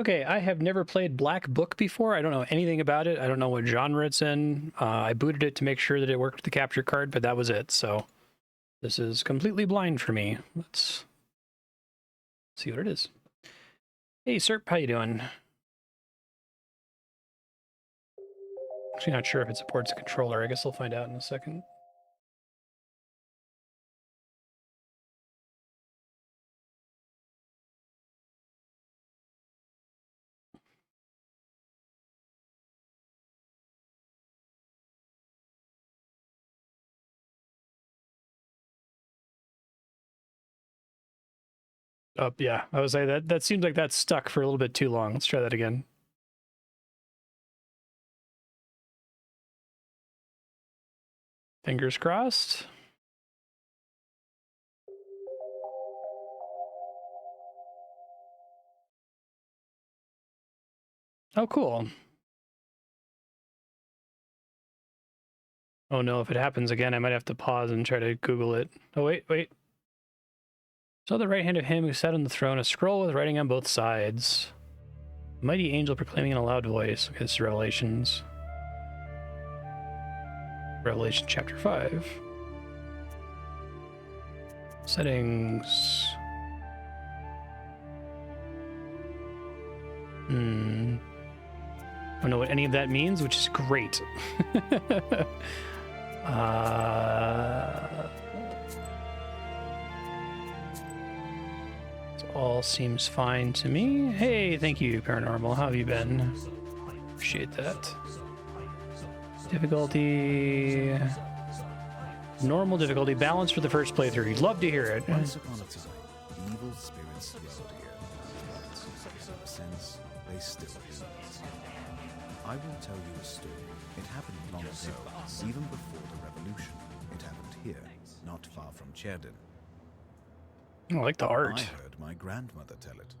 Okay, I have never played Black Book before. I don't know anything about it. I don't know what genre it's in. I booted it to make sure that it worked with the capture card, but that was it. So this is completely blind for me. Let's see what it is. Hey, Serp, how you doing? Actually, not sure if it supports a controller. I guess I'll find out in a second. Oh, yeah. I was like, that seems like that's stuck for a little bit too long. Let's try that again. Fingers crossed. Oh, cool. Oh no, if it happens again, I might have to pause and try to Google it. Oh, wait. Saw the right hand of him who sat on the throne, a scroll with writing on both sides. A mighty angel proclaiming in a loud voice. Okay, this is Revelations. Revelation chapter 5. Settings. I don't know what any of that means, which is great. It all seems fine to me. Hey, thank you, Paranormal. How have you been? Appreciate that. Difficulty. Normal difficulty. Balance for the first playthrough. You'd love to hear it. Once upon a time, evil spirits dwelled here. Since they still do. I will tell you a story. It happened long ago, even before the revolution. It happened here, not far from Cherdin. I like the art. I heard my grandmother tell it.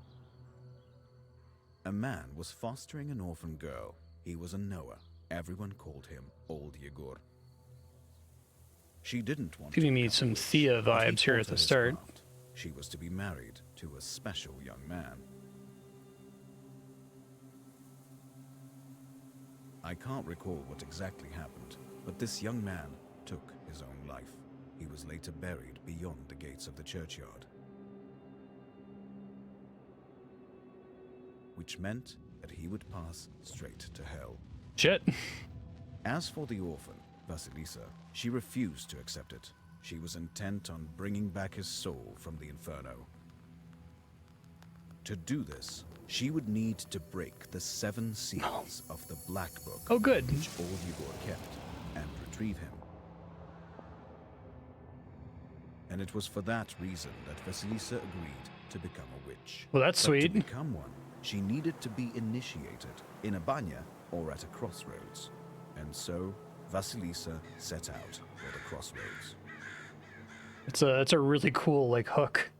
A man was fostering an orphan girl. He was a Noah. Everyone called him Old Yegor. She didn't want Giving to me some Thea vibes here at the start. She was to be married to a special young man. I can't recall what exactly happened, but this young man took his own life. He was later buried beyond the gates of the churchyard. Which meant that he would pass straight to hell. Shit. As for the orphan, Vasilisa, she refused to accept it. She was intent on bringing back his soul from the inferno. To do this, she would need to break the 7 seals of the Black Book, Oh, good. which Old Yegor kept, and retrieve him. And it was for that reason that Vasilisa agreed to become a witch. Well, that's But sweet. to become one, she needed to be initiated in a banya or at a crossroads. And so, Vasilisa set out for the crossroads. It's a really cool like hook.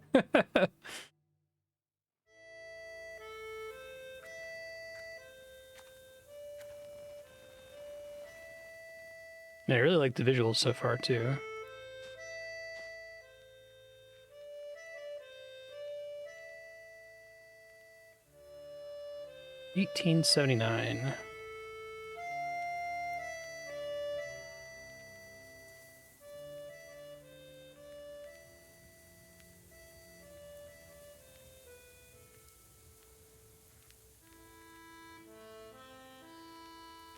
Yeah, I really like the visuals so far too. $18.79.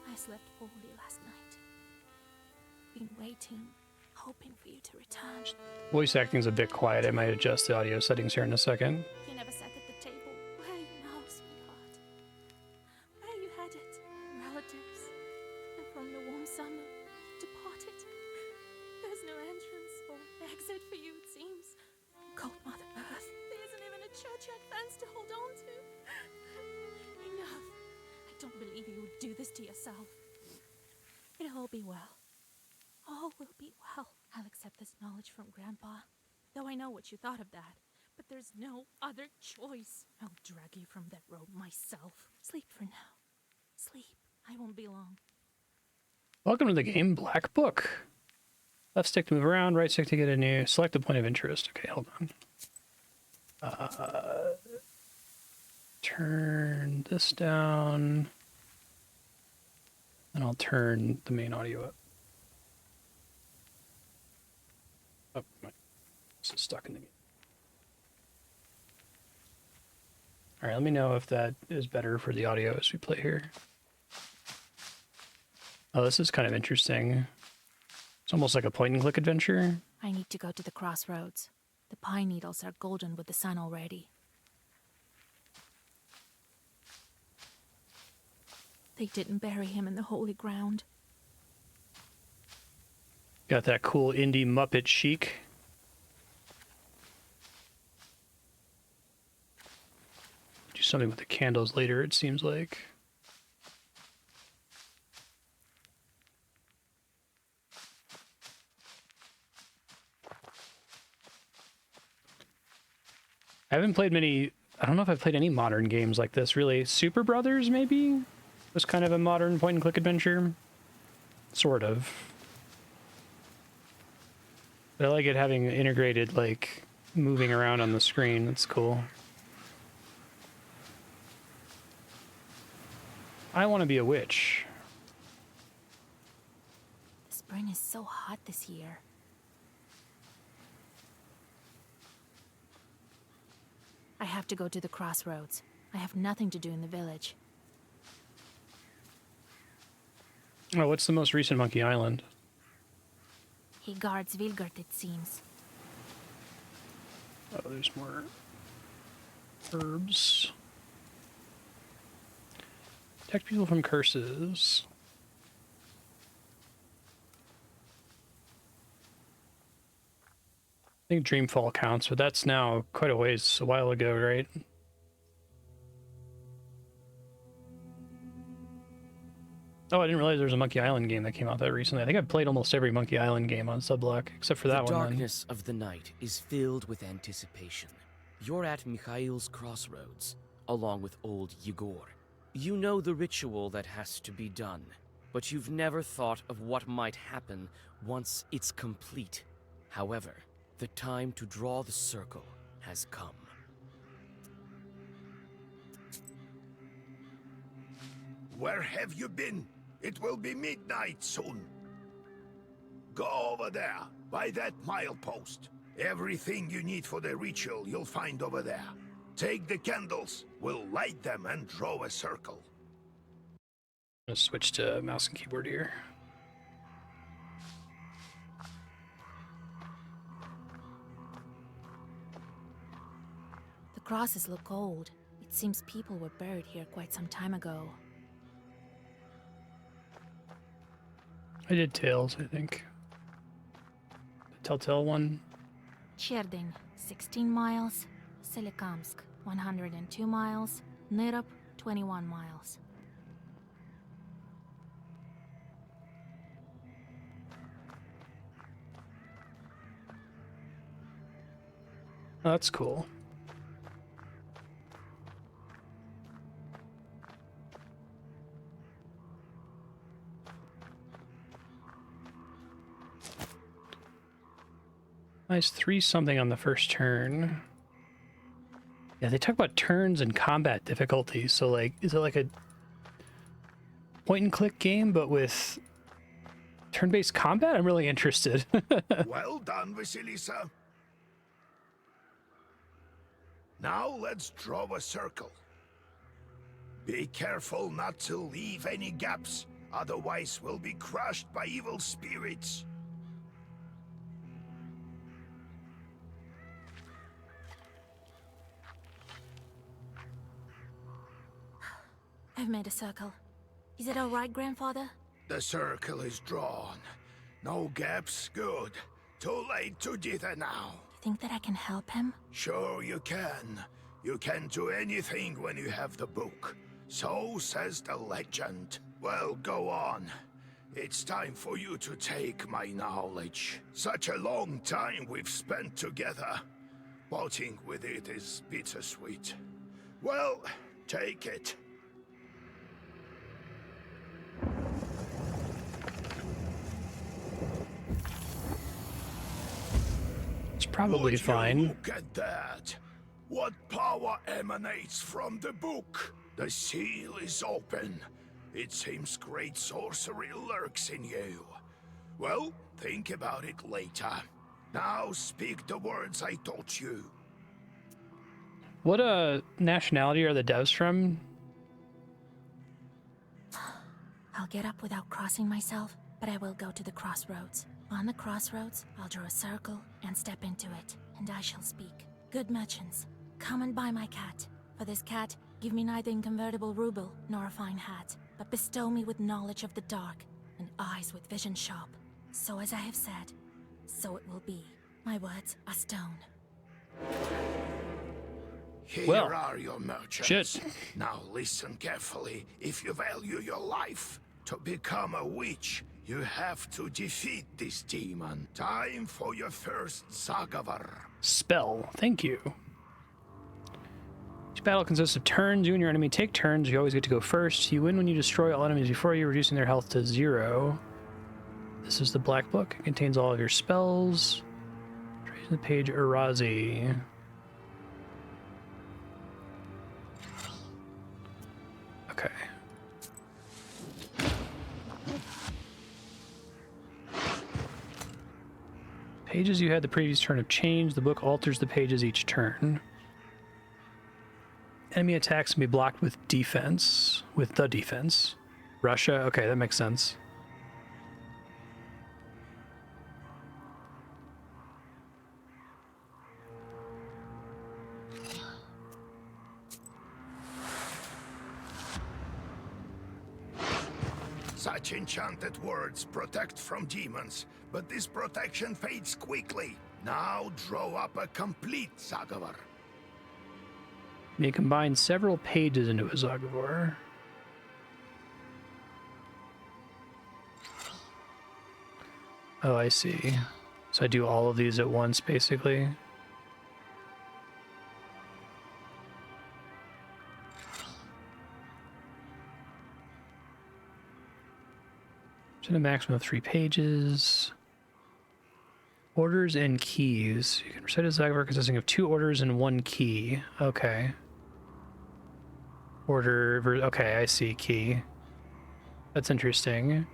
I slept poorly last night. Been waiting, hoping for you to return. Voice acting's a bit quiet. I might adjust the audio settings here in a second. You never sat at the table. Where are you now, sweetheart? Where are you headed? Relatives. And from the warm summer, departed. There's no entrance or exit for you, it seems. Cold Mother Earth. There isn't even a churchyard fence to hold on to. Enough. I don't believe you would do this to yourself. It'll all be well. All will be well. I'll accept this knowledge from Grandpa. Though I know what you thought of that. But there's no other choice. I'll drag you from that road myself. Sleep for now. Sleep. I won't be long. Welcome to the game Black Book. Left stick to move around, right stick to get a new. Select a point of interest. Okay, hold on. turn this down. And I'll turn the main audio up. Oh, my. This is stuck in the game. All right, let me know if that is better for the audio as we play here. Oh, this is kind of interesting. It's almost like a point-and-click adventure. I need to go to the crossroads. The pine needles are golden with the sun already. They didn't bury him in the holy ground. Got that cool indie Muppet chic. Do something with the candles later, it seems like. I haven't played many. I don't know if I've played any modern games like this, really. Super Brothers, maybe? Was kind of a modern point-and-click adventure. Sort of. But I like it having integrated, like, moving around on the screen. That's cool. I want to be a witch. The spring is so hot this year. I have to go to the crossroads. I have nothing to do in the village. Oh, what's the most recent Monkey Island? He guards Vilgert, it seems. Oh, there's more herbs. Protect people from curses. I think Dreamfall counts, but that's now quite a ways, a while ago, right? Oh, I didn't realize there was a Monkey Island game that came out that recently. I think I've played almost every Monkey Island game on Sublock, except for that one. The darkness of the night is filled with anticipation. You're at Mikhail's crossroads, along with old Yegor. You know the ritual that has to be done, but you've never thought of what might happen once it's complete. However, the time to draw the circle has come. Where have you been? It will be midnight soon. Go over there, by that milepost. Everything you need for the ritual you'll find over there. Take the candles, we'll light them and draw a circle. I'm gonna switch to mouse and keyboard here. The crosses look old. It seems people were buried here quite some time ago. I did Tails, I think. The Telltale one. Cherding, 16 miles. Selikamsk, 102 miles. Nirop, 21 miles. Oh, that's cool. Nice 3-something on the first turn. Yeah, they talk about turns and combat difficulty. So, like, is it like a point-and-click game, but with turn-based combat? I'm really interested. Well done, Vasilisa. Now let's draw a circle. Be careful not to leave any gaps, otherwise we'll be crushed by evil spirits. I've made a circle. Is it all right, Grandfather? The circle is drawn. No gaps, good. Too late to dither now. You think that I can help him? Sure you can. You can do anything when you have the book. So says the legend. Well, go on. It's time for you to take my knowledge. Such a long time we've spent together. Parting with it is bittersweet. Well, take it. It's probably Would you fine. look at that. What power emanates from the book? The seal is open. It seems great sorcery lurks in you. Well, think about it later. Now speak the words I taught you. What nationality are the devs from? I'll get up without crossing myself, but I will go to the crossroads. On the crossroads, I'll draw a circle and step into it, and I shall speak. Good merchants, come and buy my cat. For this cat, give me neither inconvertible ruble nor a fine hat, but bestow me with knowledge of the dark and eyes with vision sharp. So as I have said, so it will be. My words are stone. Here Well, are your merchants. shit. Now listen carefully. If you value your life, to become a witch, you have to defeat this demon. Time for your first Zagavar. Spell. Thank you. Each battle consists of turns. You and your enemy take turns. You always get to go first. You win when you destroy all enemies before you, reducing their health to 0. This is the Black Book. It contains all of your spells. Tracing the page Arazi. Okay. Pages you had the previous turn have changed. The book alters the pages each turn. Enemy attacks can be blocked with defense. With the defense. Russia? Okay, that makes sense. Such enchanted words protect from demons, but this protection fades quickly. Now draw up a complete Zagavar. May combine several pages into a Zagavar. Oh, I see. So I do all of these at once, basically. To a maximum of 3 pages. Orders and keys. You can recite a Zagavar consisting of 2 orders and 1 key. Okay. Okay, I see. Key. That's interesting.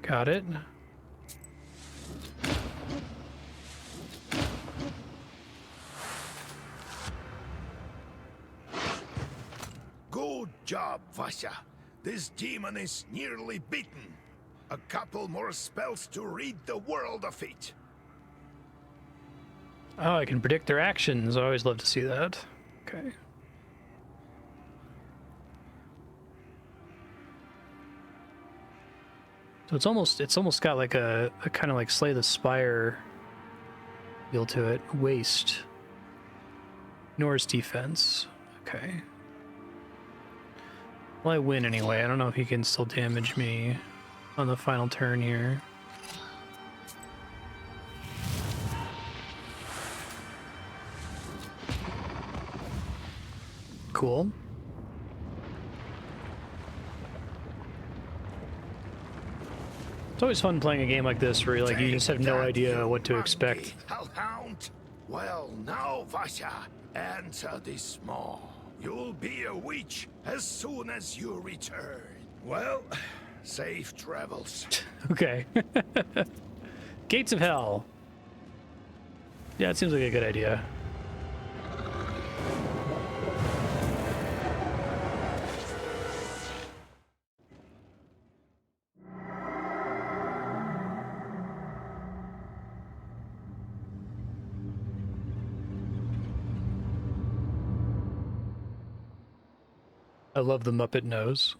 Got it. Good job, Vasya. This demon is nearly beaten. A couple more spells to rid the world of it. Oh, I can predict their actions. I always love to see that. Okay. So it's almost got like a kind of like Slay the Spire feel to it. Waste. Ignores defense. Okay. Well, I win anyway. I don't know if he can still damage me on the final turn here. Cool. It's always fun playing a game like this where you just have no idea what to expect. Hellhound. Well, now, Vasya, answer this maw. You'll be a witch as soon as you return. Well, safe travels. Okay. Gates of Hell. Yeah, it seems like a good idea. I love the Muppet nose.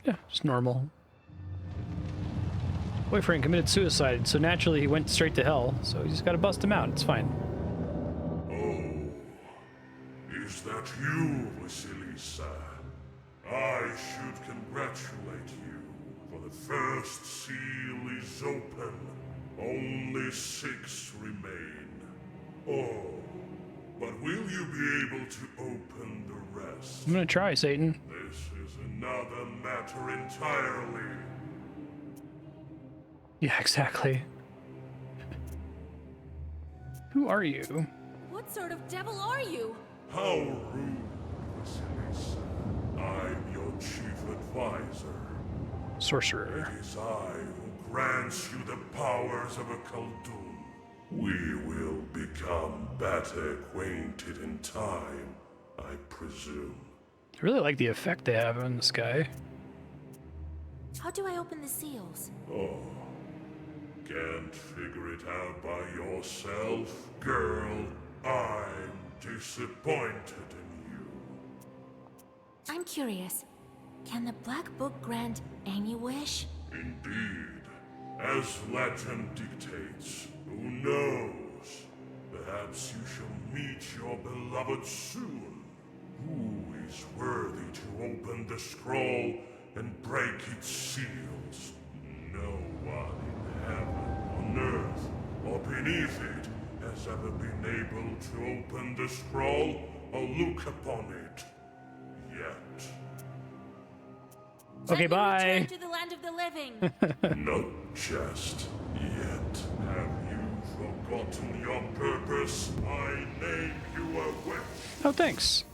Yeah, just normal. Boyfriend committed suicide, so naturally he went straight to hell, so you just gotta bust him out, it's fine. Oh, is that you, Vasilisa? I should congratulate you, for the first seal is open. Only 6 remain. Oh, but will you be able to open the rest? I'm gonna try, Satan. This is another matter entirely. Yeah, exactly. Who are you? What sort of devil are you? How rude, Vasilisa. I'm your chief advisor. Sorcerer. It is I who grants you the powers of a Khaldun. We will become better acquainted in time, I presume. I really like the effect they have on this guy. How do I open the seals? Oh, can't figure it out by yourself? Girl, I'm disappointed in you. I'm curious. Can the Black Book grant any wish? Indeed. As legend dictates, who knows? Perhaps you shall meet your beloved soon. Who is worthy to open the scroll and break its seals? No one in heaven, on earth, or beneath it has ever been able to open the scroll or look upon it. Yet. Okay, Let me bye. return to the land of the living. Not just yet. Have you forgotten your purpose? I name you a witch. Oh, thanks.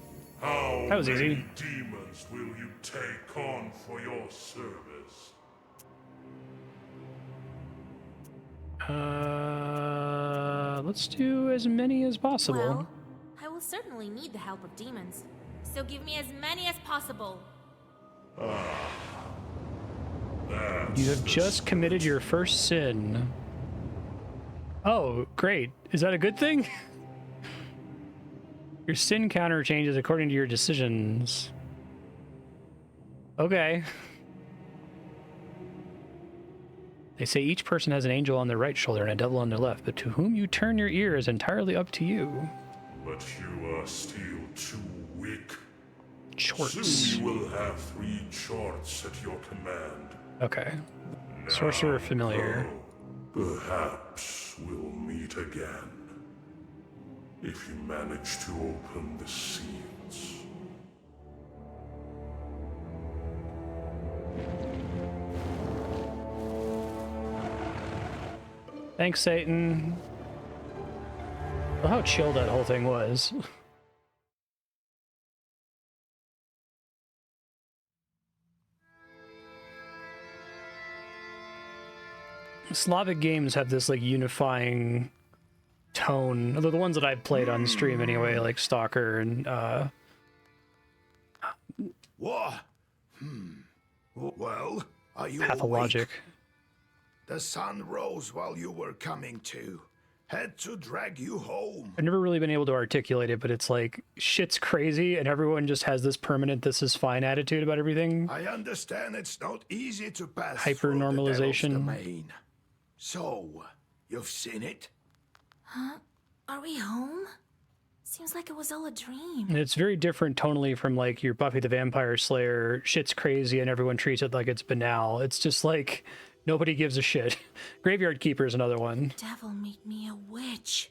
How That was many easy. demons will you take on for your service? Let's do as many as possible. Well, I will certainly need the help of demons. So give me as many as possible. You have just committed your first sin. Oh, great. Is that a good thing? Your sin counter changes according to your decisions. Okay. They say each person has an angel on their right shoulder and a devil on their left, but to whom you turn your ear is entirely up to you. But you are still too weak. Chorts. Soon you will have 3 charts at your command. Okay. Sorcerer familiar. Go. Perhaps we'll meet again. If you manage to open the seals. Thanks, Satan. Well, how chill that whole thing was. Slavic games have this like unifying tone. The ones that I've played on stream anyway, like Stalker and What? Well, are you Pathologic. awake? The sun rose while you were coming to. Had to drag you home. I've never really been able to articulate it, but it's like shit's crazy and everyone just has this permanent this is fine attitude about everything. I understand it's not easy to pass Hyper-normalization. through the devil's domain. So, you've seen it? Are we home? Seems like it was all a dream. And it's very different tonally from like your Buffy the Vampire Slayer, shit's crazy and everyone treats it like it's banal. It's just like nobody gives a shit. Graveyard Keeper is another one. Devil made me a witch.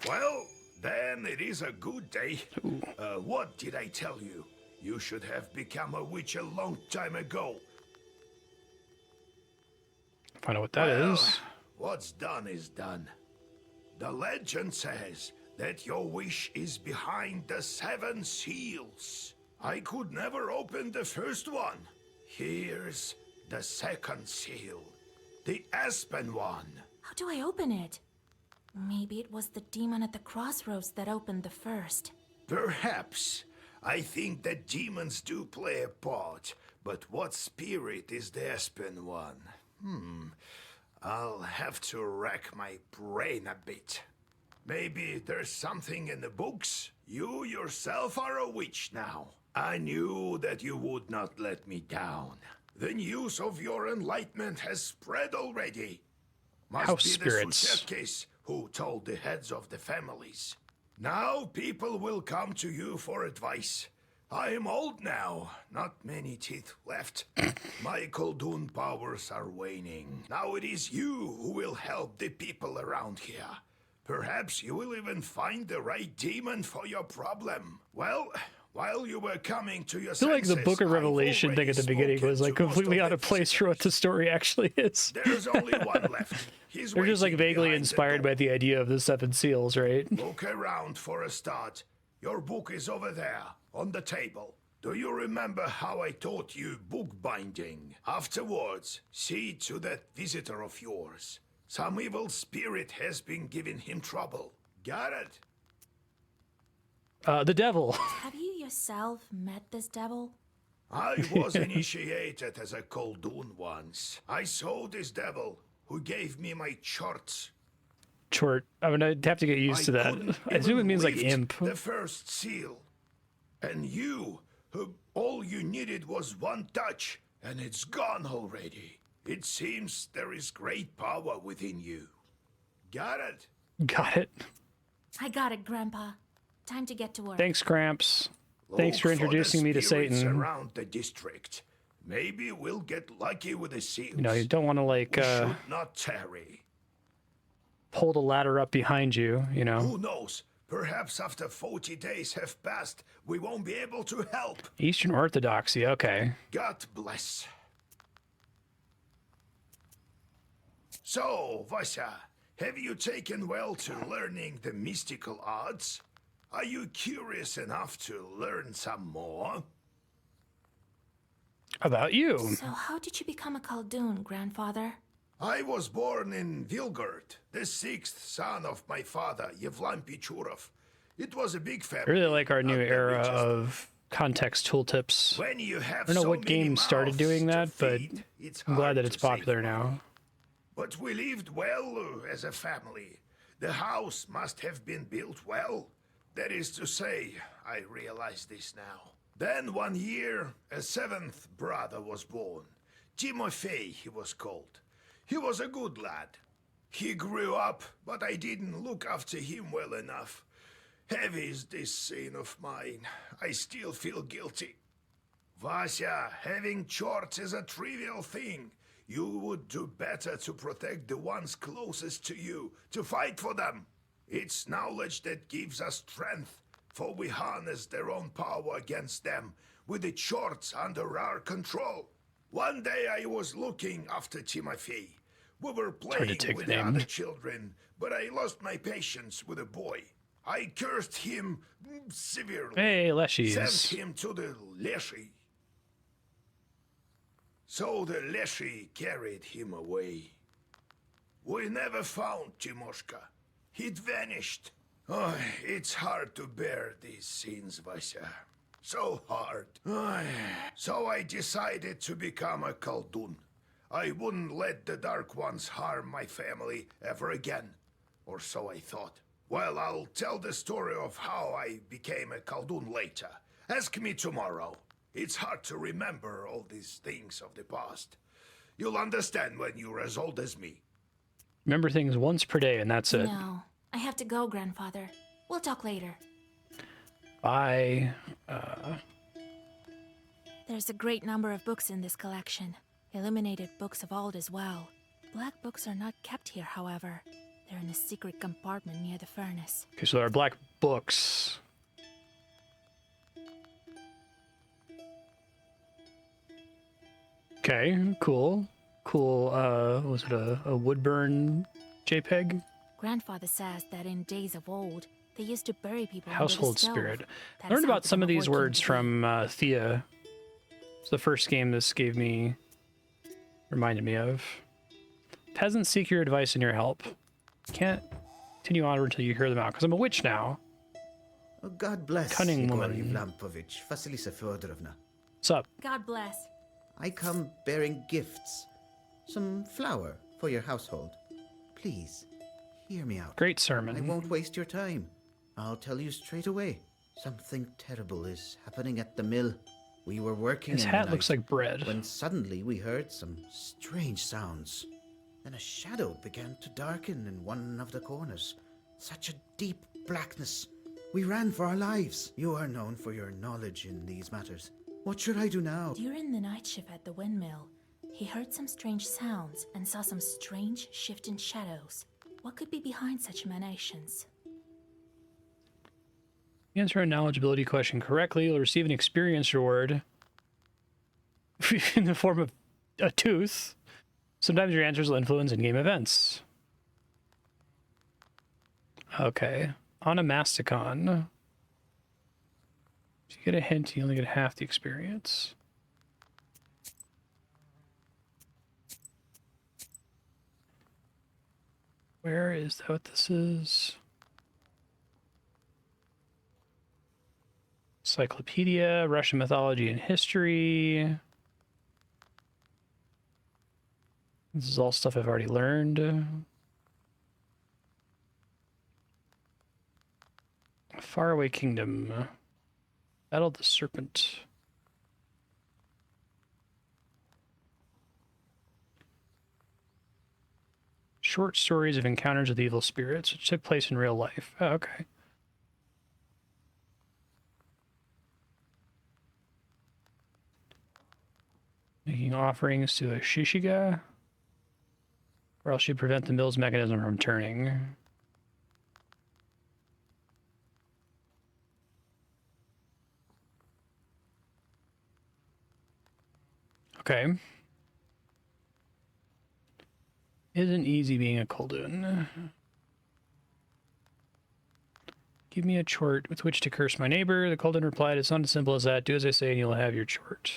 Well, then it is a good day. What did I tell you? You should have become a witch a long time ago. Find out what that is. What's done is done. The legend says that your wish is behind the 7 seals. I could never open the first one. Here's the second seal, the Aspen one. How do I open it? Maybe it was the demon at the crossroads that opened the first. Perhaps. I think that demons do play a part, but what spirit is the Aspen one? I'll have to rack my brain a bit. Maybe there's something in the books. You yourself are a witch now. I knew that you would not let me down. The news of your enlightenment has spread already. Must House be spirits. the Suchetkis who told the heads of the families. Now people will come to you for advice. I am old now, not many teeth left. My Khaldun powers are waning. Now it is you who will help the people around here. Perhaps you will even find the right demon for your problem. Well, While you were coming to your I feel like the Book of I've Revelation thing at the already beginning was like spoken to most completely of out of the place for what the visitors. story actually is. There's only one left. He's They're just like waiting vaguely behind the inspired door. by the idea of the seven seals, right? Look around for a start. Your book is over there, on the table. Do you remember how I taught you bookbinding? Afterwards, see to that visitor of yours. Some evil spirit has been giving him trouble. Got it? The devil. Have you yourself met this devil? I was initiated as a Koldun once. I saw this devil, who gave me my charts. Short. I'm gonna have to get used to that. couldn't I assume it even means like lift imp. The first seal. And you, who all you needed was one touch, and it's gone already. It seems there is great power within you. Got it? Got it. I got it, Grandpa. Time to get to work. Thanks, Gramps. Thanks for Look the introducing me to spirits Satan. around the district. Maybe we'll get lucky with the seals. You know, you don't want to like We should not tarry. pull the ladder up behind you. You know, Who knows? Perhaps after 40 days have passed, we won't be able to help. Eastern Orthodoxy. Okay. God bless. So, Vasya, have you taken well to learning the mystical arts? Are you curious enough to learn some more? About you. So how did you become a Khaldun, Grandfather? I was born in Vilgard, the sixth son of my father, Yevlam Pichurov. It was a big I family. really like our not new the era richest. of context tooltips. When you have I don't know so what many game started doing mouths that, to but feed, it's I'm glad hard that it's to save popular money. now. But we lived well as a family. The house must have been built well. That is to say, I realize this now. Then one year, a seventh brother was born. Timofey, he was called. He was a good lad. He grew up, but I didn't look after him well enough. Heavy is this sin of mine. I still feel guilty. Vasya, having charts is a trivial thing. You would do better to protect the ones closest to you, to fight for them. It's knowledge that gives us strength, for we harness their own power against them, with the charts under our control. One day I was looking after Timofey. We were hard to playing take with the the name. other children, but I lost my patience with the boy. I cursed him severely. Hey, Sent Leshies. him to the Leshy. So the Leshy carried him away. We never found Timoshka. He'd vanished. Oh, it's hard to bear these scenes, Vasya. So hard. So I decided to become a Khaldun. I wouldn't let the Dark Ones harm my family ever again. Or so I thought. Well, I'll tell the story of how I became a Khaldun later. Ask me tomorrow. It's hard to remember all these things of the past. You'll understand when you're as old as me. Remember things once per day, and that's it. No, I have to go, Grandfather. We'll talk later. Bye. There's a great number of books in this collection. Illuminated books of old as well. Black books are not kept here, however. They're in a secret compartment near the furnace. Okay, so there are black books. Okay, cool. Cool, was it a Woodburn JPEG? Grandfather says that in days of old, they used to bury people Household under the stove. spirit. That I learned is how about some of become a these working words tree. from Thea. It's the first game this gave me, reminded me of. Peasants seek your advice and your help. Can't continue on until you hear them out, because I'm a witch now. Oh, God bless Cunning Igor woman. Yevlampovich, Vasilisa Fyodorovna. What's up? God bless. I come bearing gifts. Some flour for your household. Please, hear me out. Great I sermon. won't waste your time. I'll tell you straight away. Something terrible is happening at the mill. We were working His in the hat looks night like bread. when suddenly we heard some strange sounds. Then a shadow began to darken in one of the corners. Such a deep blackness. We ran for our lives. You are known for your knowledge in these matters. What should I do now? During the night shift at the windmill, he heard some strange sounds and saw some strange shifting shadows. What could be behind such emanations? Answer a knowledgeability question correctly, you'll receive an experience reward in the form of a tooth. Sometimes your answers will influence in-game events. Okay. Onomasticon. If you get a hint, you only get half the experience. Where is that what this is? Encyclopedia, Russian mythology and history. This is all stuff I've already learned. Faraway Kingdom. Battle of the Serpent. Short stories of encounters with evil spirits, which took place in real life. Oh, okay. Making offerings to a Shishiga, or else you prevent the mill's mechanism from turning. Okay. Isn't easy being a Koldun. Give me a chort with which to curse my neighbor. The Koldun replied, it's not as simple as that. Do as I say and you'll have your chort.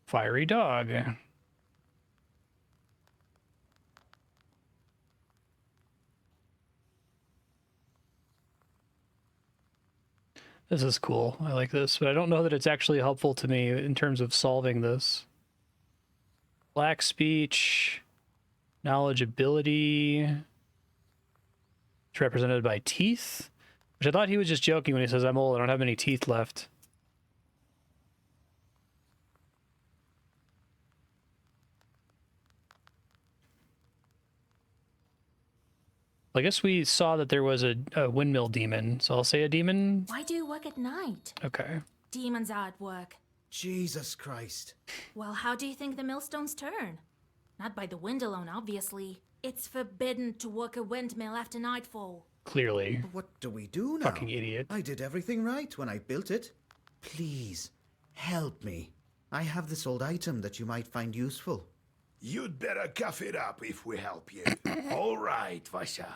Fiery dog. This is cool. I like this, but I don't know that it's actually helpful to me in terms of solving this. Black speech, knowledge ability. It's represented by teeth, which I thought he was just joking when he says, I'm old, I don't have any teeth left. I guess we saw that there was a windmill demon, so I'll say a demon. Why do you work at night? Okay. Demons are at work. Jesus Christ. Well, how do you think the millstones turn? Not by the wind alone, obviously. It's forbidden to work a windmill after nightfall. Clearly. But what do we do now? Fucking idiot. I did everything right when I built it. Please, help me. I have this old item that you might find useful. You'd better cough it up if we help you. All right, Vasha.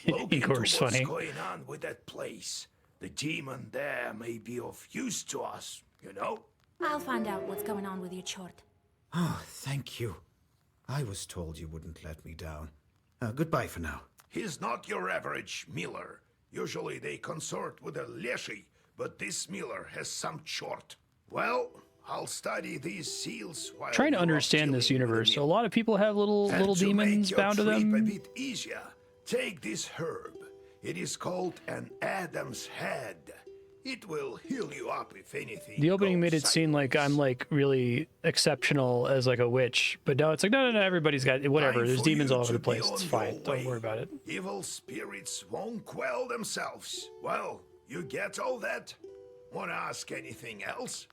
Look into Igor's what's funny. going on with that place. The demon there may be of use to us, you know? I'll find out what's going on with your chort. Oh, thank you. I was told you wouldn't let me down. Goodbye for now. He's not your average miller. Usually they consort with a leshy, but this miller has some chort. Well, I'll study these seals while Trying to you're off understand this dealing with the universe. So a mill. lot of people have little And to demons make your bound to trip a them. bit easier, take this herb. It is called an Adam's Head. It will heal you up if anything. The opening goes made it seem like I'm sideways. like really exceptional as like a witch, but no, it's like no, everybody's got whatever. Time There's for demons you all over to the be place. on It's your fine. Don't way. worry about it. Evil spirits won't quell themselves. Well, you get all that? Wanna ask anything else?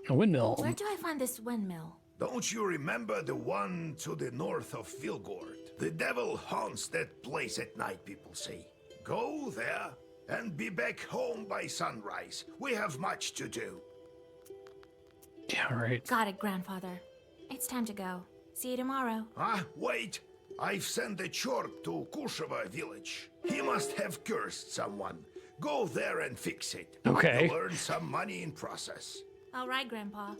A windmill. Where do I find this windmill? Don't you remember the one to the north of Vilgord? The devil haunts that place at night, people say. Go there and be back home by sunrise. We have much to do. Yeah, right. Got it, grandfather. It's time to go. See you tomorrow. Ah, wait! I've sent a chort to Kusheva village. He must have cursed someone. Go there and fix it. Okay. You'll earn some money in process. All right, Grandpa.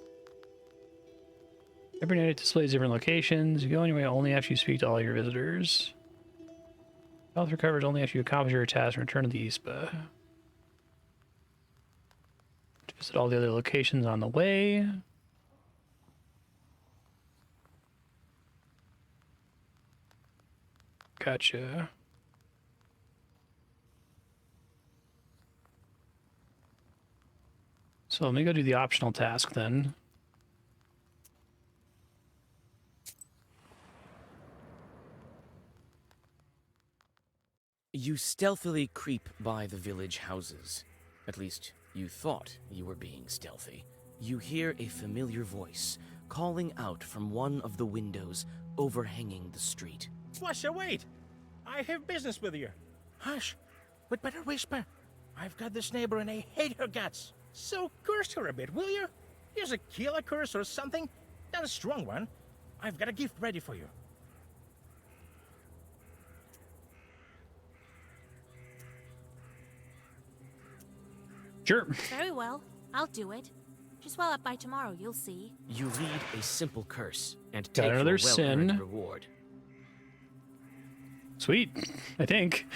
Every night it displays different locations. You go on your way only after you speak to all your visitors. Health recovers only after you accomplish your task and return to the Ispa. Visit all the other locations on the way. Gotcha. So let me go do the optional task then. You stealthily creep by the village houses. At least, you thought you were being stealthy. You hear a familiar voice calling out from one of the windows overhanging the street. Washa, wait! I have business with you. Hush! We'd better whisper. I've got this neighbor and I hate her guts. So curse her a bit, will you? Use a killer curse or something. Not a strong one. I've got a gift ready for you. Sure. Very well. I'll do it. Just well up by tomorrow, you'll see. You read a simple curse and Got take your another well-earned sin. reward. Sweet. I think.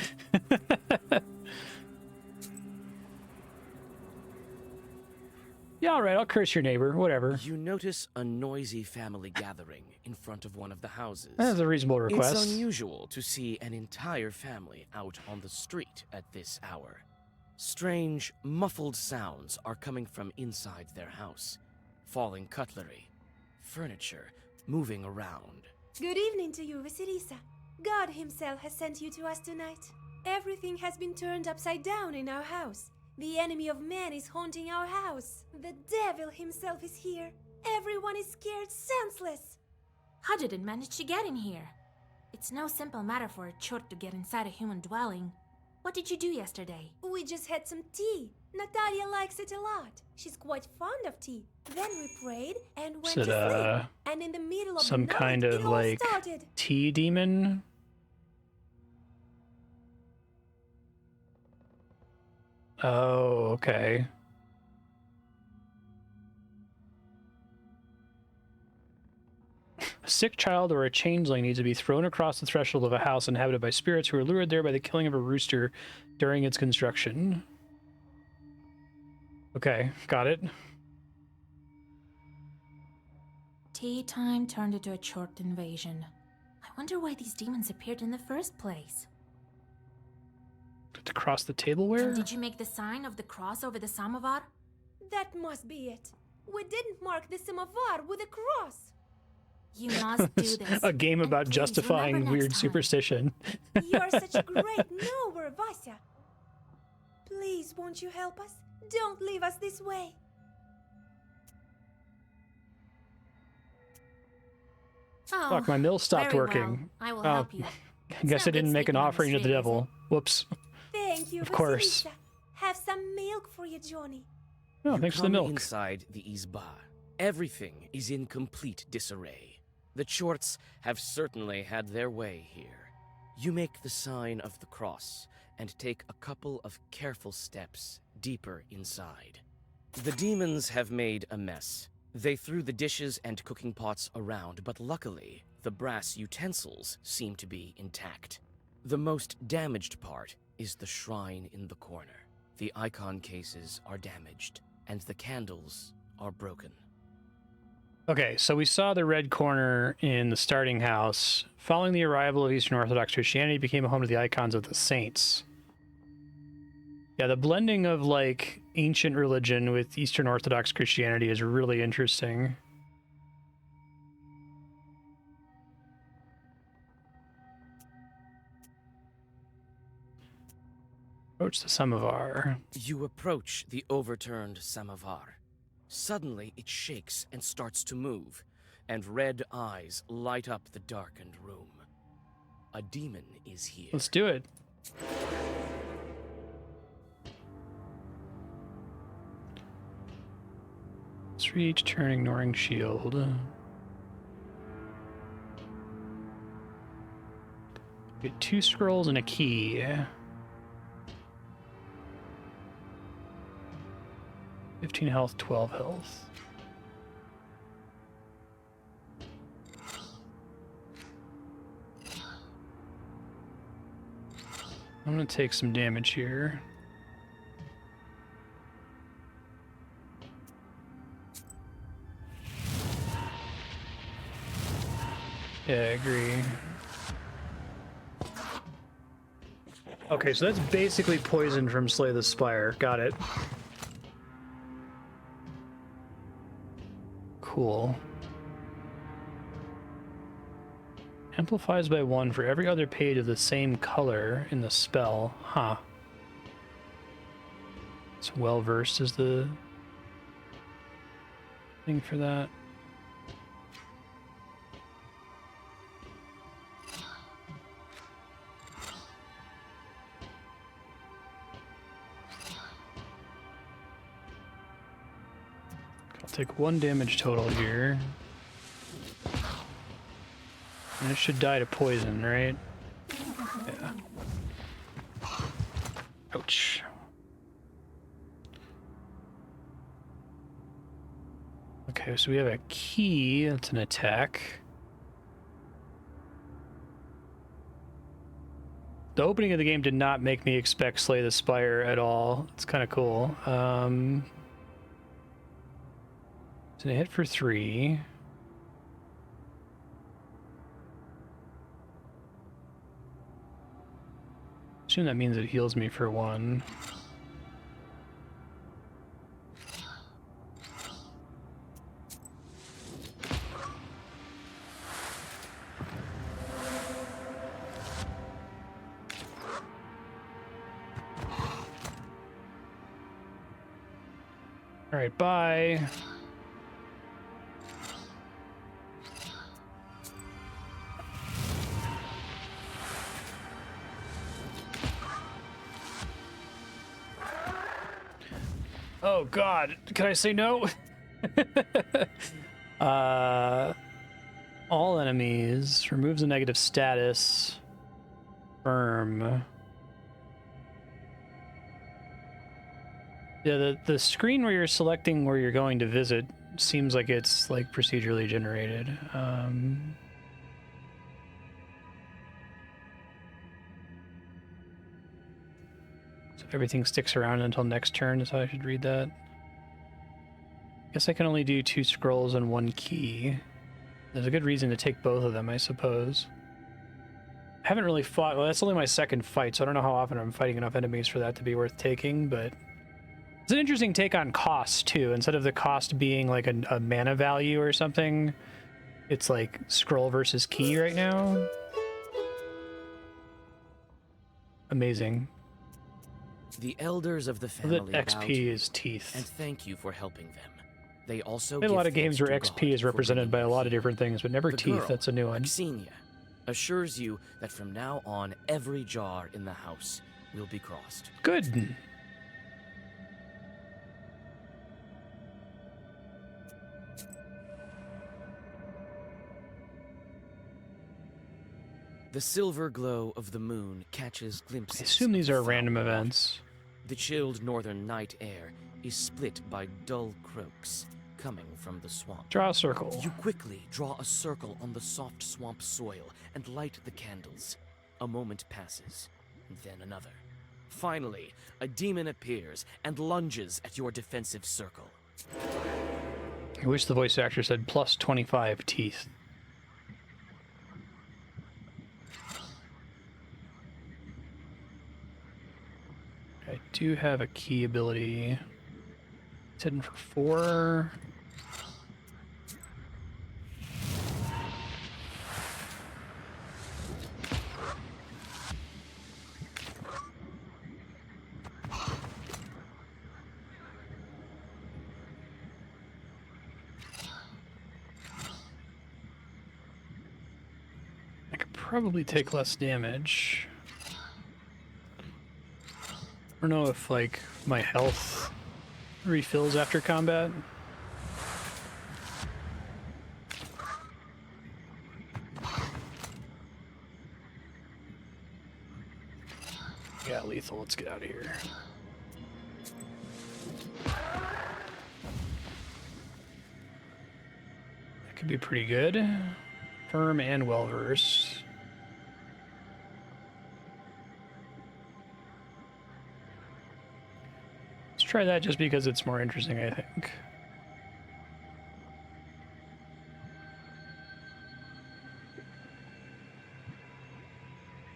Yeah, all right. I'll curse your neighbor. Whatever. You notice a noisy family gathering in front of one of the houses. That's a reasonable request. It's unusual to see an entire family out on the street at this hour. Strange, muffled sounds are coming from inside their house. Falling cutlery, furniture moving around. Good evening to you, Vasilisa. God himself has sent you to us tonight. Everything has been turned upside down in our house. The enemy of man is haunting our house. The devil himself is here. Everyone is scared senseless. How did it manage to get in here? It's no simple matter for a chort to get inside a human dwelling. What did you do yesterday? We just had some tea. Natalia likes it a lot. She's quite fond of tea. Then we prayed and went Is it, to sleep. And in the middle of some the night, kind of it all like started. tea demon? Oh, okay. A sick child or a changeling needs to be thrown across the threshold of a house inhabited by spirits who are lured there by the killing of a rooster during its construction. Okay, got it. Tea time turned into a chort invasion. I wonder why these demons appeared in the first place. To cross the tableware? And did you make the sign of the cross over the samovar? That must be it. We didn't mark the samovar with a cross. You must do this. A game And about please justifying remember weird next time. superstition. You're such a great knower, Vasya. Please, won't you help us? Don't leave us this way. Oh, Fuck, my mill stopped very working. Well. I will Oh, help you. I guess I didn't make an offering to the devil. Whoops. Thank you, Of course. Vasilisa. Have some milk for you, Johnny. Oh, You thanks for the come milk. inside the izba. Everything is in complete disarray. The Chorts have certainly had their way here. You make the sign of the cross and take a couple of careful steps deeper inside. The demons have made a mess. They threw the dishes and cooking pots around, but luckily, the brass utensils seem to be intact. The most damaged part is the shrine in the corner. The icon cases are damaged, and the candles are broken. Okay, so we saw the red corner in the starting house. Following the arrival of Eastern Orthodox Christianity, it became a home to the icons of the saints. Yeah, the blending of like ancient religion with Eastern Orthodox Christianity is really interesting. Approach the samovar. You approach the overturned samovar. Suddenly, it shakes and starts to move, and red eyes light up the darkened room. A demon is here. Let's do it. Let's reach, turn, ignoring shield. Get 2 scrolls and a key. 15 health, 12 health. I'm gonna take some damage here. Yeah, I agree. Okay, so that's basically poison from Slay the Spire. Got it. Cool. Amplifies by 1 for every other page of the same color in the spell. Huh. It's well versed is the thing for that. take 1 damage total here. And it should die to poison, right? Yeah. Ouch. Okay, so we have a key. That's an attack. The opening of the game did not make me expect Slay the Spire at all. It's kind of cool. It's gonna hit for 3. Assume that means it heals me for 1. All right, bye. Oh God, can I say no? All enemies, removes a negative status. Firm. Yeah, the screen where you're selecting where you're going to visit seems like it's like procedurally generated. So everything sticks around until next turn is how I should read that. Guess I can only do 2 scrolls and 1 key. There's a good reason to take both of them, I suppose. I haven't really fought, well, that's only my 2nd fight, so I don't know how often I'm fighting enough enemies for that to be worth taking, but it's an interesting take on cost, too. Instead of the cost being like a mana value or something, it's like scroll versus key right now. Amazing. The elders of the family That XP bow to you is teeth. and thank you for helping them. They also We have a lot give of games thanks where to XP God is for represented by a bringing lot of you different things, but never The teeth. girl, That's a new one. Xenia, assures you that from now on, every jar in the house will be crossed. Good. The silver glow of the moon catches glimpses. I assume these of are foul random water. events. The chilled northern night air is split by dull croaks coming from the swamp. Draw a circle. You quickly draw a circle on the soft swamp soil and light the candles. A moment passes, and then another. Finally, a demon appears and lunges at your defensive circle. I wish the voice actor said plus 25 teeth. I do have a key ability. It's hidden for 4. I could probably take less damage. I don't know if, like, my health refills after combat. Yeah, lethal. Let's get out of here. That could be pretty good. Firm and well-versed. Let's try that just because it's more interesting, I think.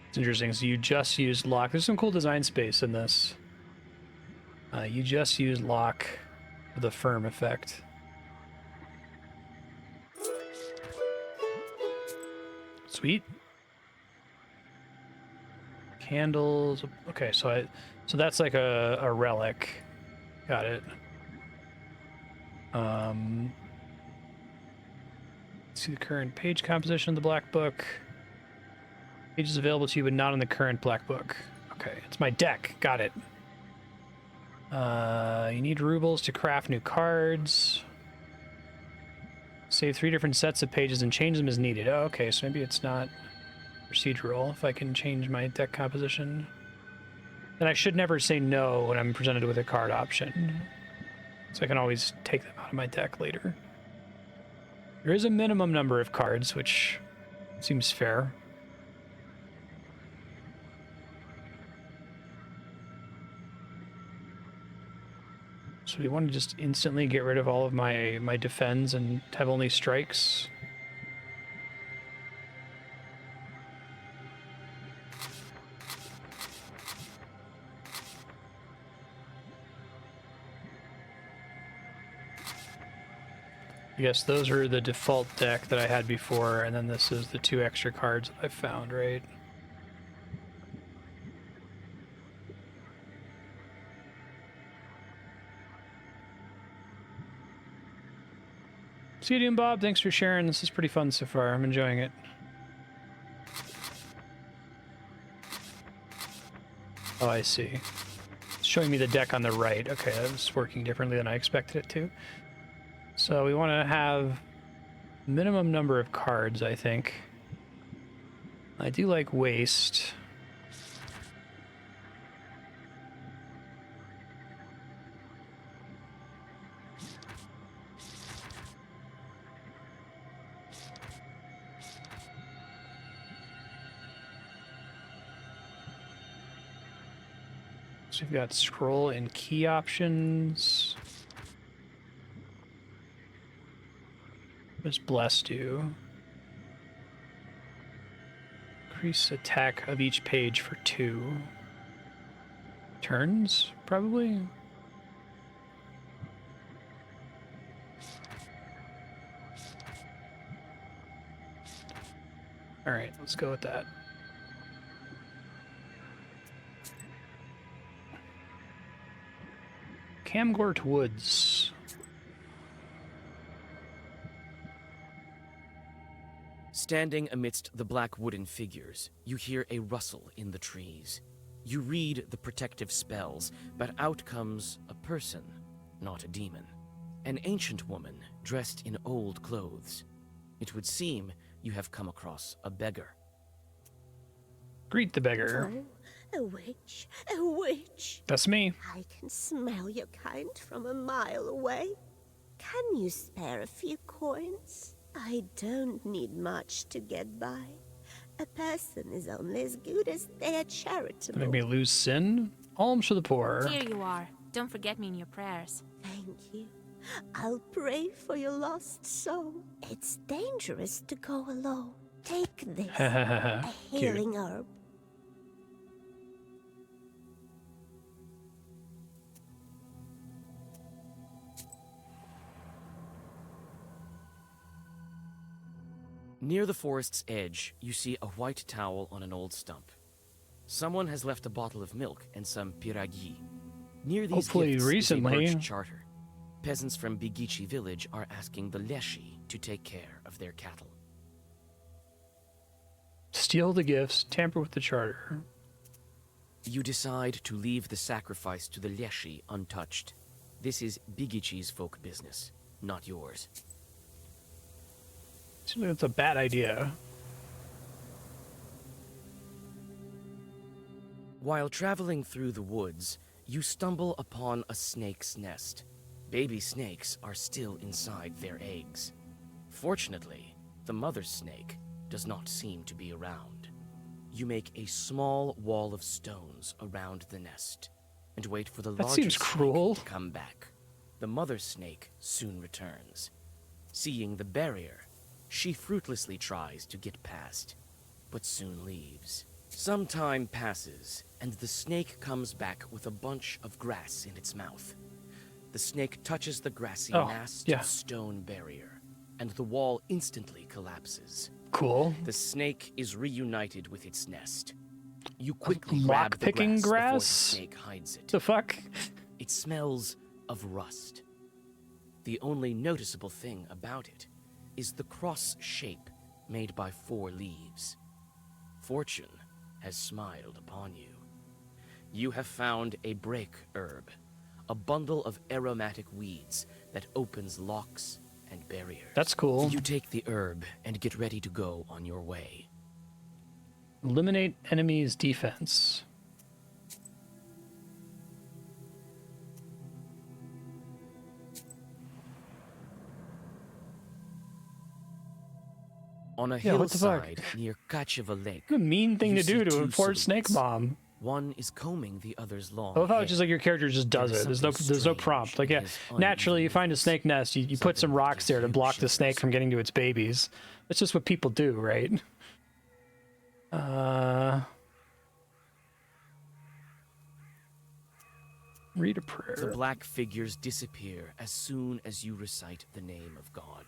It's interesting. So you just used lock. There's some cool design space in this. You just used lock for the firm effect. Sweet. Candles. Okay, so that's like a relic. Got it. See the current page composition of the Black Book. Page is available to you, but not in the current Black Book. Okay, it's my deck. Got it. You need rubles to craft new cards. Save 3 different sets of pages and change them as needed. Oh, okay, so maybe it's not procedural if I can change my deck composition. Then I should never say no when I'm presented with a card option. So I can always take them out of my deck later. There is a minimum number of cards, which seems fair. So we want to just instantly get rid of all of my defends and have only strikes. I guess those are the default deck that I had before, and then this is the 2 extra cards that I found, right? See you, Bob. Thanks for sharing. This is pretty fun so far. I'm enjoying it. Oh, I see. It's showing me the deck on the right. Okay, that was working differently than I expected it to. So we want to have minimum number of cards, I think. I do like waste. So we've got scroll and key options. What does bless do? Increase attack of each page for 2 turns, probably. All right, let's go with that. Camgort Woods. Standing amidst the black wooden figures, you hear a rustle in the trees. You read the protective spells, but out comes a person, not a demon. An ancient woman dressed in old clothes. It would seem you have come across a beggar. Greet the beggar. Oh, a witch, a witch. That's me. I can smell your kind from a mile away. Can you spare a few coins? I don't need much to get by. A person is only as good as they are charitable. Make me lose sin? Alms for the poor. Here you are. Don't forget me in your prayers. Thank you. I'll pray for your lost soul. It's dangerous to go alone. Take this, a healing herb. Near the forest's edge, you see a white towel on an old stump. Someone has left a bottle of milk and some piragi. Near these Hopefully gifts recently. is a birch charter. Peasants from Bigichi village are asking the Leshy to take care of their cattle. Steal the gifts, tamper with the charter. You decide to leave the sacrifice to the Leshy untouched. This is Bigichi's folk business, not yours. Seems like that's a bad idea. While traveling through the woods, you stumble upon a snake's nest. Baby snakes are still inside their eggs. Fortunately, the mother snake does not seem to be around. You make a small wall of stones around the nest and wait for the That larger seems snake cruel. to come back. The mother snake soon returns. Seeing the barrier, she fruitlessly tries to get past, but soon leaves. Some time passes, and the snake comes back with a bunch of grass in its mouth. The snake touches the grassy mast of stone barrier, and the wall instantly collapses. Cool. The snake is reunited with its nest. You quickly grab the Lock-picking grass before the grass? snake hides it. The fuck? It smells of rust. The only noticeable thing about it is the cross shape made by 4 leaves. Fortune has smiled upon you. You have found a break herb, a bundle of aromatic weeds that opens locks and barriers. That's cool. You take the herb and get ready to go on your way. Eliminate enemy's defense. On a Yeah, what the fuck? hillside near Kacheva Lake, What a mean thing you to do see to two enforce Snake silhouettes. Bomb. One is combing the other's long I love how hair. it's just like your character just does There it. is There's no something prompt. Like, strange yeah, in his naturally you uneven find a movements, snake nest, you put something some that rocks gives there to you block the shivers. snake from getting to its babies. That's just what people do, right? Read a The prayer. black figures disappear as soon as you recite the name of God.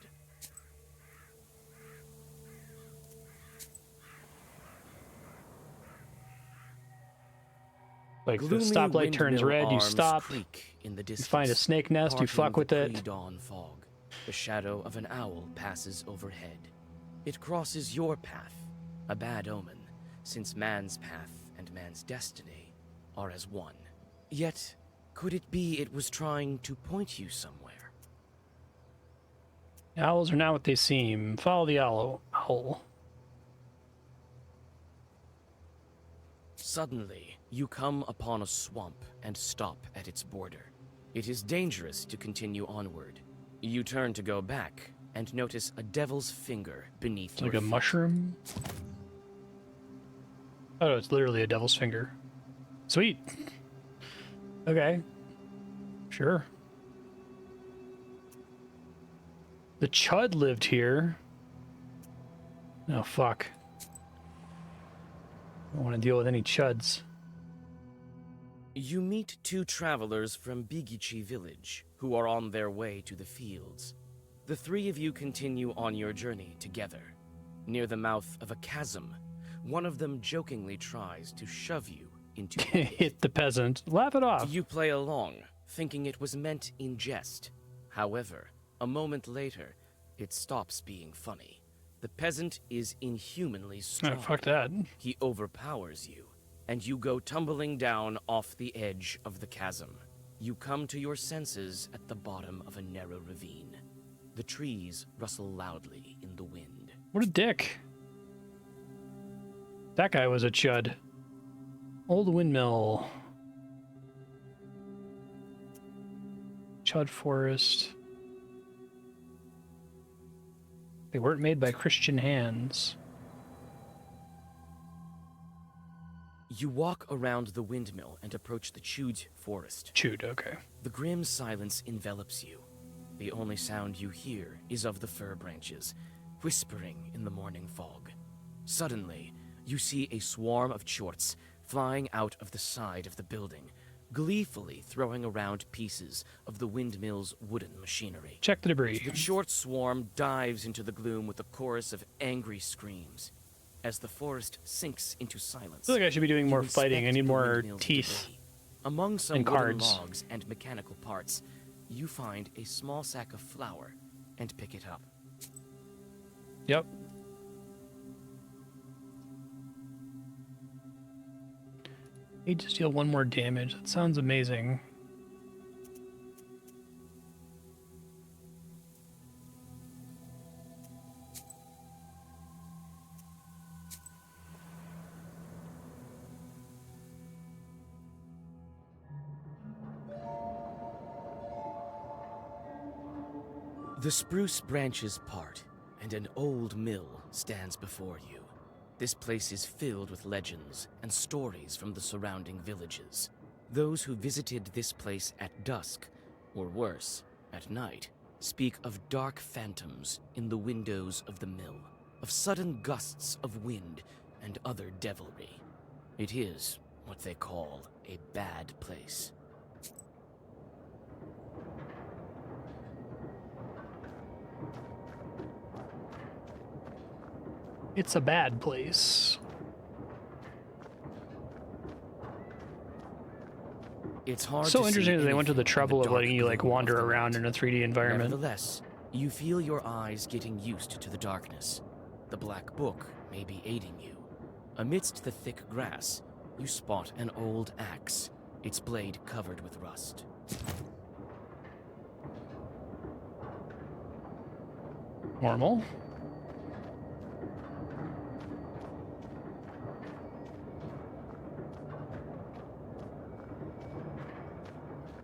Like the Gloomy stoplight turns windmill red, you arms stop. creak in the You distance, find a snake nest, you parting fuck with the it. pre-dawn fog. The shadow of an owl passes overhead. It crosses your path, a bad omen, since man's path and man's destiny are as one. Yet, could it be it was trying to point you somewhere? Owls are not what they seem. Follow the owl. Suddenly, you come upon a swamp and stop at its border. It is dangerous to continue onward. You turn to go back and notice a devil's finger beneath It's your like a feet. mushroom. Oh, it's literally a devil's finger. Sweet. Okay. Sure. The Chud lived here. Oh, fuck. I don't want to deal with any Chuds. You meet two travelers from Bigichi village who are on their way to the fields. The three of you continue on your journey together. Near the mouth of a chasm, one of them jokingly tries to shove you into a pit. Hit the peasant. Laugh it off. You play along, thinking it was meant in jest. However, a moment later, it stops being funny. The peasant is inhumanly Oh, strong. fuck that. He overpowers you, and you go tumbling down off the edge of the chasm. You come to your senses at the bottom of a narrow ravine. The trees rustle loudly in the wind. What a dick. That guy was a Chud. Old windmill. Chud forest. They weren't made by Christian hands. You walk around the windmill and approach the Chud forest. Chewed, okay. The grim silence envelops you. The only sound you hear is of the fir branches, whispering in the morning fog. Suddenly, you see a swarm of chorts flying out of the side of the building, gleefully throwing around pieces of the windmill's wooden machinery. Check the debris. The short swarm dives into the gloom with a chorus of angry screams. As the forest sinks into silence, I feel like I should be doing you more fighting. I inspect need the more windmill's teeth. debris. Among some and wooden cards. logs and mechanical parts, you find a small sack of flour and pick it up. Yep. Need to deal one more damage. That sounds amazing. The spruce branches part, and an old mill stands before you. This place is filled with legends and stories from the surrounding villages. Those who visited this place at dusk, or worse, at night, speak of dark phantoms in the windows of the mill, of sudden gusts of wind and other devilry. It is what they call a bad place. It's a bad place. It's hard So to interesting see that they went to the anything in trouble of dark letting you like gloom of wander the around night. in a 3D environment. Nevertheless, you feel your eyes getting used to the darkness. The black book may be aiding you. Amidst the thick grass, you spot an old axe, its blade covered with rust. Normal.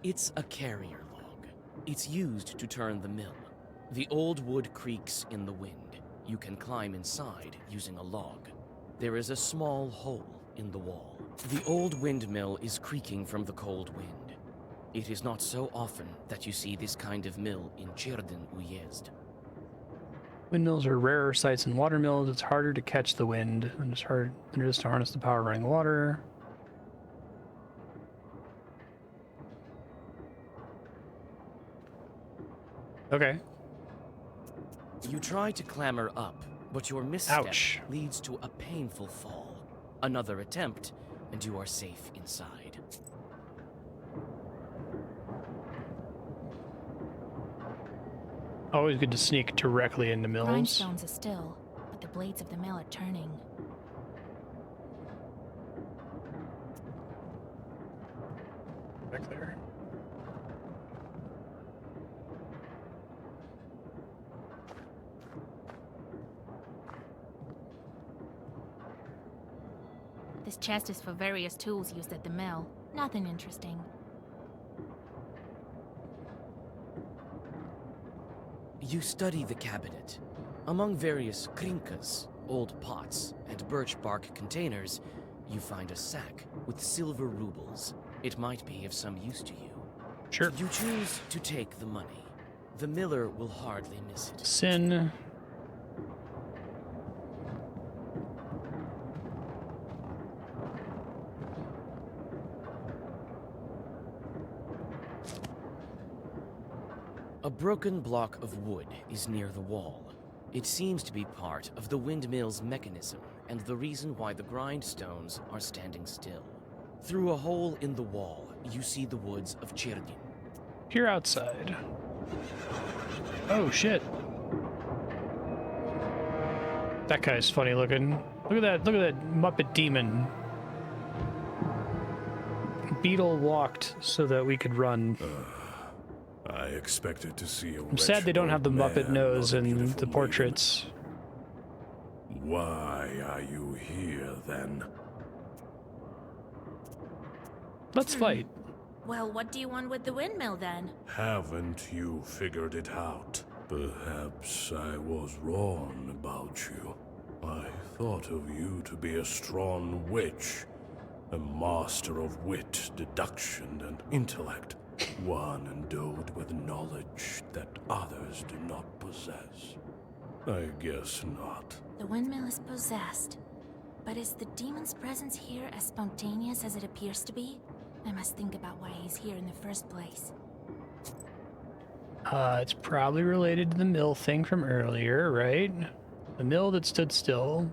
It's a carrier log. It's used to turn the mill. The old wood creaks in the wind. You can climb inside using a log. There is a small hole in the wall. The old windmill is creaking from the cold wind. It is not so often that you see this kind of mill in Cirdan Uyezd. Windmills are rarer sights than water mills. It's harder to catch the wind and it's harder just to harness the power of running water. Okay. You try to clamber up, but your misstep Ouch. leads to a painful fall. Another attempt, and you are safe inside. Always good to sneak directly into mills. Grindstones are still, but the blades of the mill are turning. Back there. This chest is for various tools used at the mill. Nothing interesting. You study the cabinet. Among various krinkas, old pots, and birch bark containers, you find a sack with silver rubles. It might be of some use to you. Sure. You choose to take the money. The miller will hardly miss it. Sin. A broken block of wood is near the wall. It seems to be part of the windmill's mechanism and the reason why the grindstones are standing still. Through a hole in the wall, you see the woods of Cirdan. Here outside. Oh shit. That guy's funny looking. Look at that Muppet demon. Beetle walked so that we could run. I expected to see a I'm sad they don't have the Muppet nose in the portraits. Why are you here, then? Let's fight. Well, what do you want with the windmill then? Haven't you figured it out? Perhaps I was wrong about you. I thought of you to be a strong witch, a master of wit, deduction, and intellect. One endowed with knowledge that others do not possess. I guess not. The windmill is possessed. But is the demon's presence here as spontaneous as it appears to be? I must think about why he's here in the first place. It's probably related to the mill thing from earlier, right? The mill that stood still.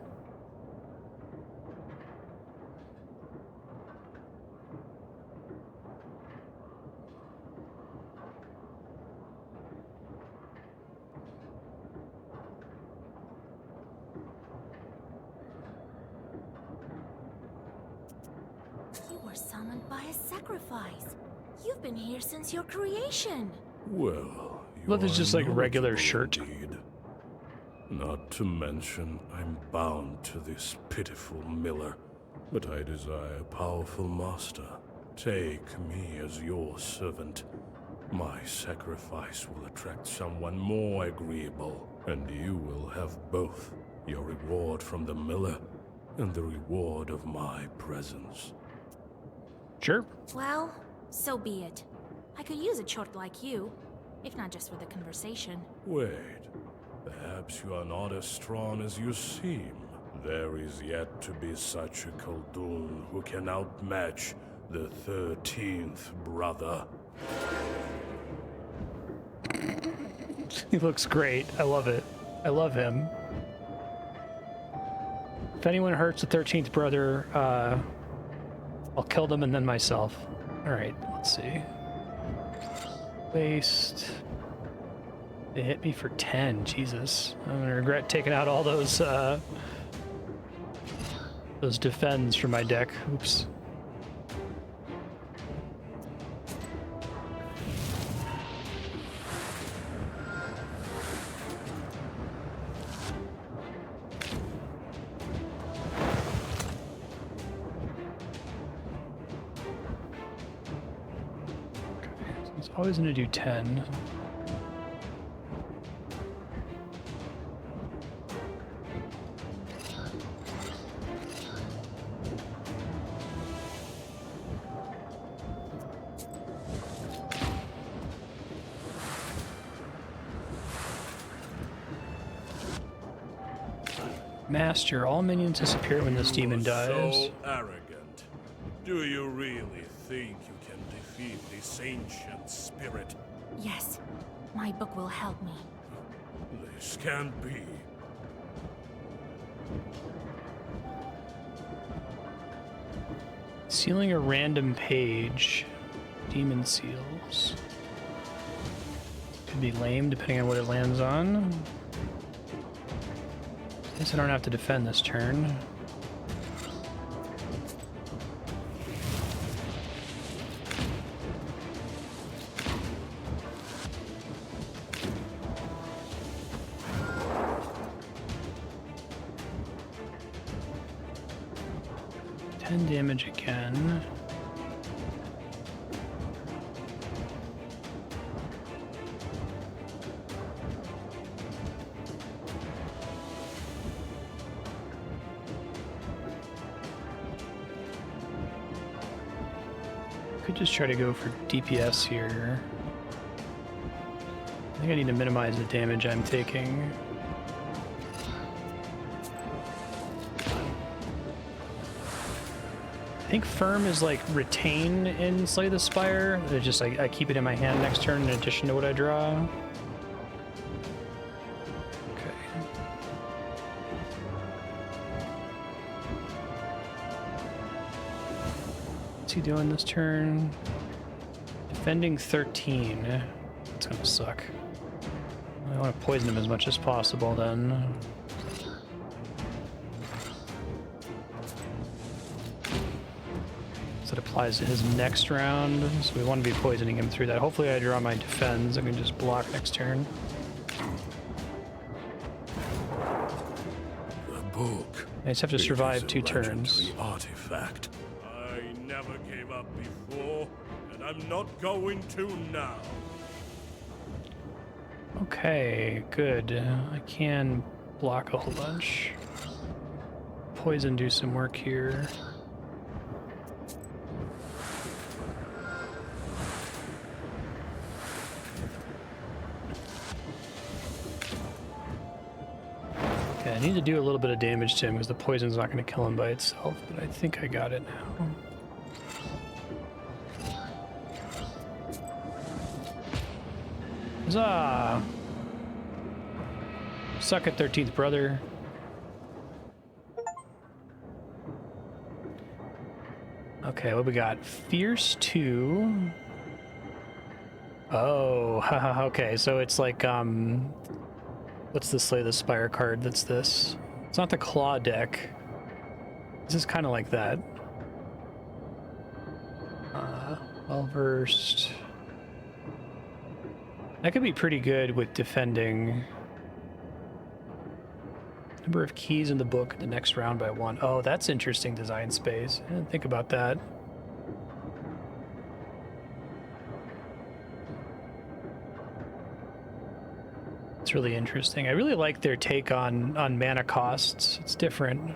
You were summoned by a sacrifice. You've been here since your creation. Well, you Well, there's are just like a regular knowledgeable shirt. indeed. Not to mention, I'm bound to this pitiful miller, but I desire a powerful master. Take me as your servant. My sacrifice will attract someone more agreeable, and you will have both your reward from the miller and the reward of my presence. Sure. Well, so be it. I could use a chort like you, if not just for the conversation. Wait, perhaps you are not as strong as you seem. There is yet to be such a Khaldun who can outmatch the 13th brother. He looks great. I love it. I love him. If anyone hurts the 13th brother, I'll kill them and then myself. Alright, let's see. Waste. They hit me for 10. Jesus. I'm gonna regret taking out all those defends from my deck. Oops. It's always going to do 10. Master, all minions disappear when this demon dies. So arrogant. Do you really think you can defeat this ancient spirit? Yes, my book will help me. This can't be. Sealing a random page. Demon seals. Could be lame depending on what it lands on. Guess I don't have to defend this turn. Damage again. Could just try to go for DPS here. I think I need to minimize the damage I'm taking. I think Firm is like retain in Slay the Spire. It just I keep it in my hand next turn in addition to what I draw. Okay. What's he doing this turn? Defending 13. It's gonna suck. I want to poison him as much as possible then. That applies to his next round, so we want to be poisoning him through that. Hopefully I draw my defense. I can just block next turn. The book. I just have to survive 2 turns. Artifact. I never gave up before, and I'm not going to now. Okay, good. I can block a whole bunch. Poison do some work here. I need to do a little bit of damage to him because the poison's not going to kill him by itself, but I think I got it now. Huzzah! Suck it, 13th brother. Okay, what we got? Fierce 2. Oh, haha, okay, so it's like, what's the Slay the Spire card that's this? It's not the Claw deck. This is kind of like that. Well-versed. That could be pretty good with defending. Number of keys in the book the next round by 1. Oh, that's interesting design space. I didn't think about that. It's really interesting. I really like their take on mana costs. It's different.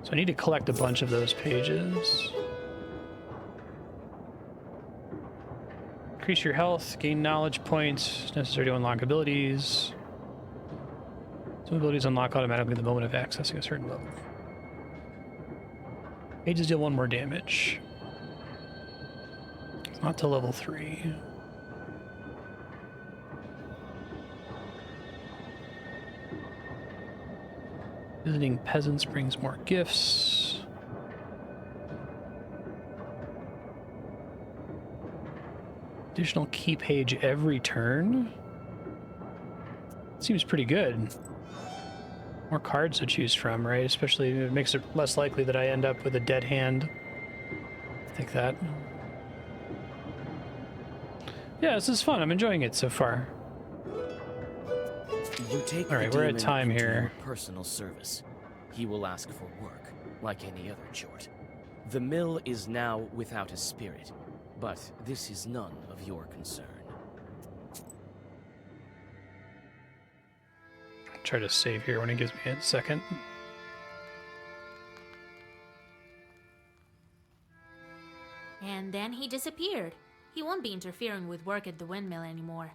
So I need to collect a bunch of those pages. Increase your health, gain knowledge points, necessary to unlock abilities. Some abilities unlock automatically the moment of accessing a certain level. Pages deal 1 more damage. It's not till level 3. Visiting peasants brings more gifts. Additional key page every turn? Seems pretty good. More cards to choose from, right? Especially it makes it less likely that I end up with a dead hand. I think that. Yeah, this is fun. I'm enjoying it so far. You take all right, we're at time here. Personal service. He will ask for work, like any other chort. The mill is now without a spirit. But this is none of your concern. Try to save here when it gives me a second. And then he disappeared. He won't be interfering with work at the windmill anymore.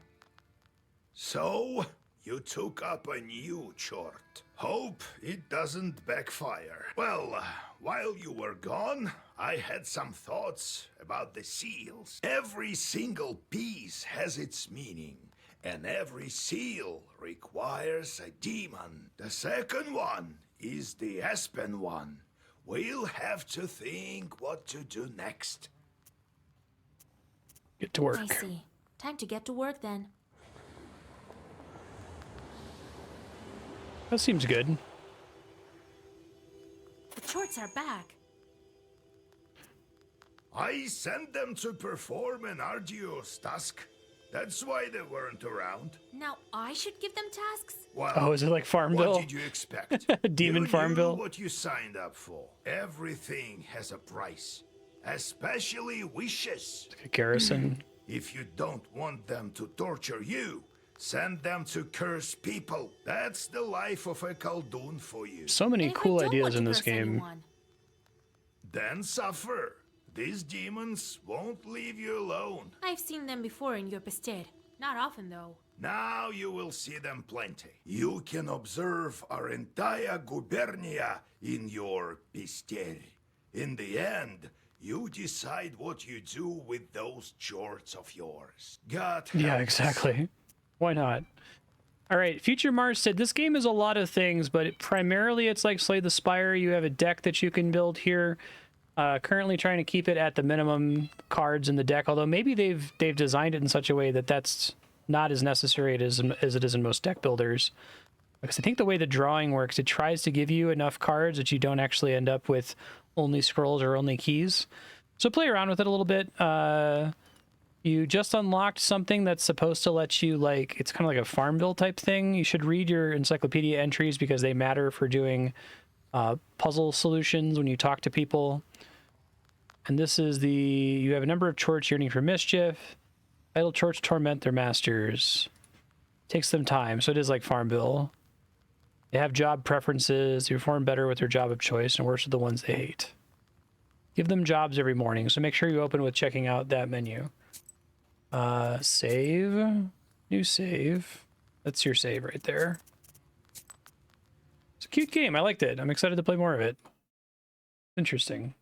So, you took up a new chore. Hope it doesn't backfire. Well, while you were gone, I had some thoughts about the seals. Every single piece has its meaning, and every seal requires a demon. The second one is the Aspen one. We'll have to think what to do next. Get to work. I see. Time to get to work then. That seems good. The shorts are back. I sent them to perform an arduous task. That's why they weren't around. Now I should give them tasks? Well, Oh, is it like Farmville? what did you expect? Demon you Farmville? Knew what you signed up for. Everything has a price, especially wishes. Like a garrison. If you don't want them to torture you, send them to curse people. That's the life of a Khaldun for you. So many And if I cool don't ideas want to in this curse game. anyone? Then suffer. These demons won't leave you alone. I've seen them before in your Pested. Not often, though. Now you will see them plenty. You can observe our entire gubernia in your Pister. In the end, you decide what you do with those jorts of yours. God Yeah, help us. exactly. Why not? All right, Future Mars said this game is a lot of things, but primarily it's like Slay the Spire. You have a deck that you can build here. Currently trying to keep it at the minimum cards in the deck, although maybe they've designed it in such a way that that's not as necessary as it is in most deck builders. Because I think the way the drawing works, it tries to give you enough cards that you don't actually end up with only scrolls or only keys. So play around with it a little bit. You just unlocked something that's supposed to let you, like, it's kind of like a Farmville type thing. You should read your encyclopedia entries because they matter for doing puzzle solutions when you talk to people. And this is you have a number of chorts yearning for mischief. Idle chorts torment their masters. Takes them time, so it is like Farmville. They have job preferences. They perform better with their job of choice and worse with the ones they hate. Give them jobs every morning, so make sure you open with checking out that menu. Save. New save. That's your save right there. It's a cute game. I liked it. I'm excited to play more of it. Interesting.